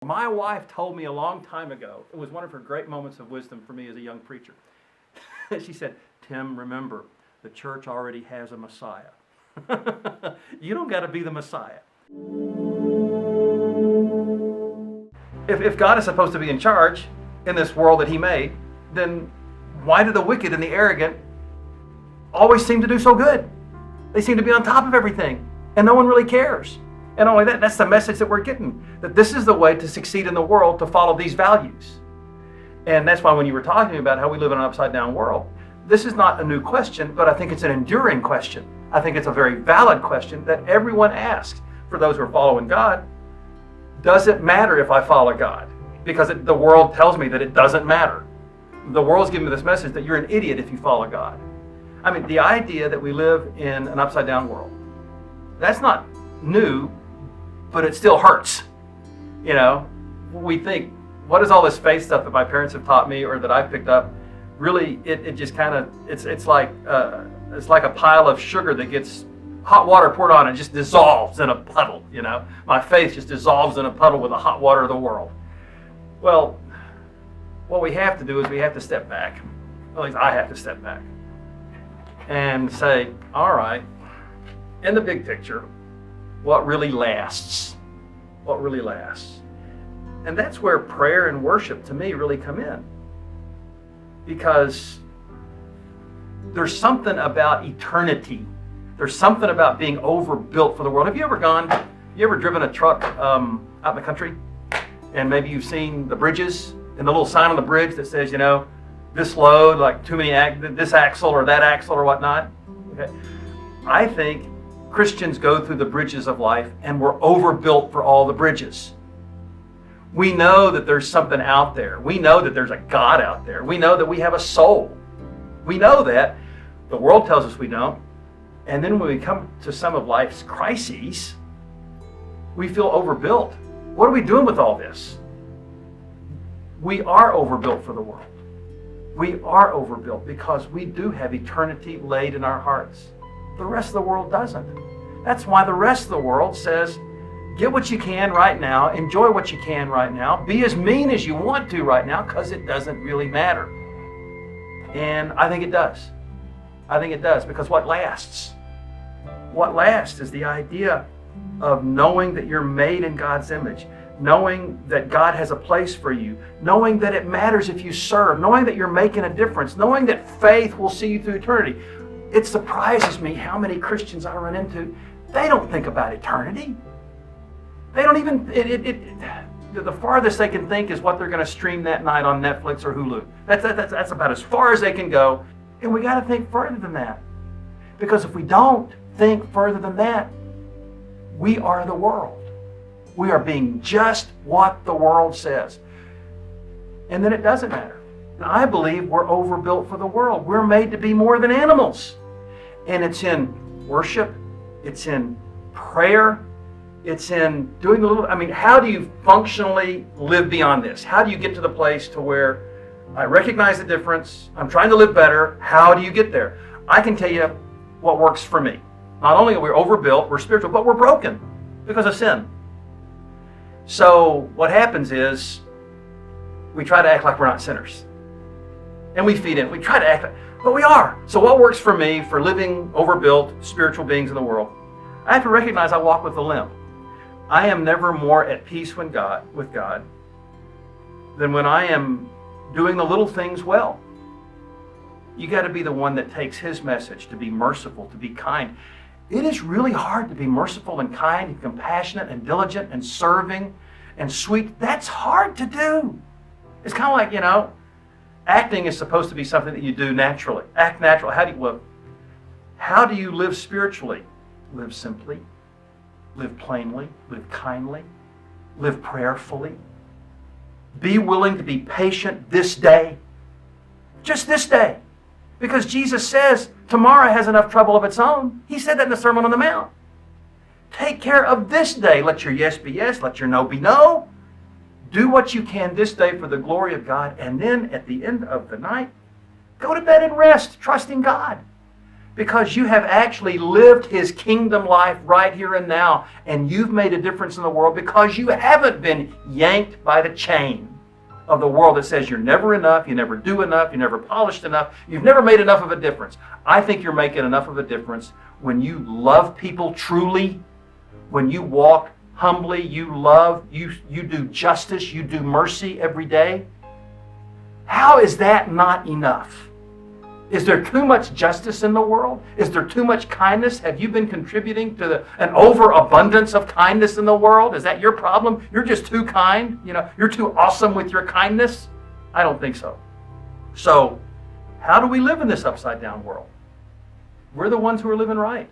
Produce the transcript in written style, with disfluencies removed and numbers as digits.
My wife told me a long time ago, it was one of her great moments of wisdom for me as a young preacher. She said, Tim, remember, the church already has a Messiah. You don't got to be the Messiah. If God is supposed to be in charge in this world that He made, then why do the wicked and the arrogant always seem to do so good? They seem to be on top of everything, and no one really cares. And not only that, that's the message that we're getting, that this is the way to succeed in the world, to follow these values. And that's why when you were talking about how we live in an upside-down world, this is not a new question, but I think it's an enduring question. I think it's a very valid question that everyone asks for those who are following God. Does it matter if I follow God? Because the world tells me that it doesn't matter. The world's giving me this message that you're an idiot if you follow God. I mean, the idea that we live in an upside-down world, that's not new, but it still hurts. You know, we think, what is all this faith stuff that my parents have taught me or that I've picked up? Really, it just kind of, it's like a pile of sugar that gets hot water poured on and just dissolves in a puddle, you know. My faith just dissolves in a puddle with the hot water of the world. Well, what we have to do is we have to step back. At least I have to step back and say, all right, in the big picture, what really lasts? What really lasts? And that's where prayer and worship, to me, really come in. Because there's something about eternity. There's something about being overbuilt for the world. Have you ever driven a truck out in the country? And maybe you've seen the bridges and the little sign on the bridge that says, you know, this load, like too many, this axle or that axle or whatnot. Okay. I think Christians go through the bridges of life and we're overbuilt for all the bridges. We know that there's something out there. We know that there's a God out there. We know that we have a soul. We know that. The world tells us we don't. And then when we come to some of life's crises, we feel overbuilt. What are we doing with all this? We are overbuilt for the world. We are overbuilt because we do have eternity laid in our hearts. The rest of the world doesn't. That's why the rest of the world says, get what you can right now, enjoy what you can right now, be as mean as you want to right now, because it doesn't really matter. And I think it does. I think it does, because what lasts? What lasts is the idea of knowing that you're made in God's image, knowing that God has a place for you, knowing that it matters if you serve, knowing that you're making a difference, knowing that faith will see you through eternity. It surprises me how many Christians I run into, they don't think about eternity. They don't even, the farthest they can think is what they're going to stream that night on Netflix or Hulu. That's about as far as they can go. And we got to think further than that. Because if we don't think further than that, we are the world. We are being just what the world says. And then it doesn't matter. And I believe we're overbuilt for the world. We're made to be more than animals. And it's in worship. It's in prayer. It's in doing the little, how do you functionally live beyond this? How do you get to the place to where I recognize the difference, I'm trying to live better, how do you get there? I can tell you what works for me. Not only are we overbuilt, we're spiritual, but we're broken because of sin. So what happens is we try to act like we're not sinners. And we feed in, we try to act like, but we are. So what works for me for living overbuilt spiritual beings in the world? I have to recognize I walk with a limp. I am never more at peace with God than when I am doing the little things well. You got to be the one that takes His message to be merciful, to be kind. It is really hard to be merciful and kind and compassionate and diligent and serving and sweet. That's hard to do. It's kind of like, acting is supposed to be something that you do naturally. Act natural. How do you live spiritually? Live simply. Live plainly, live kindly, live prayerfully. Be willing to be patient this day. Just this day. Because Jesus says tomorrow has enough trouble of its own. He said that in the Sermon on the Mount. Take care of this day. Let your yes be yes, let your no be no. Do what you can this day for the glory of God. And then at the end of the night, go to bed and rest, trusting God. Because you have actually lived His kingdom life right here and now, and you've made a difference in the world because you haven't been yanked by the chain of the world that says you're never enough, you never do enough, you're never polished enough, you've never made enough of a difference. I think you're making enough of a difference when you love people truly, when you walk humbly, you love, you do justice, you do mercy every day. How is that not enough? Is there too much justice in the world? Is there too much kindness? Have you been contributing to an overabundance of kindness in the world? Is that your problem? You're just too kind? You're too awesome with your kindness? I don't think so. So, how do we live in this upside down world? We're the ones who are living right.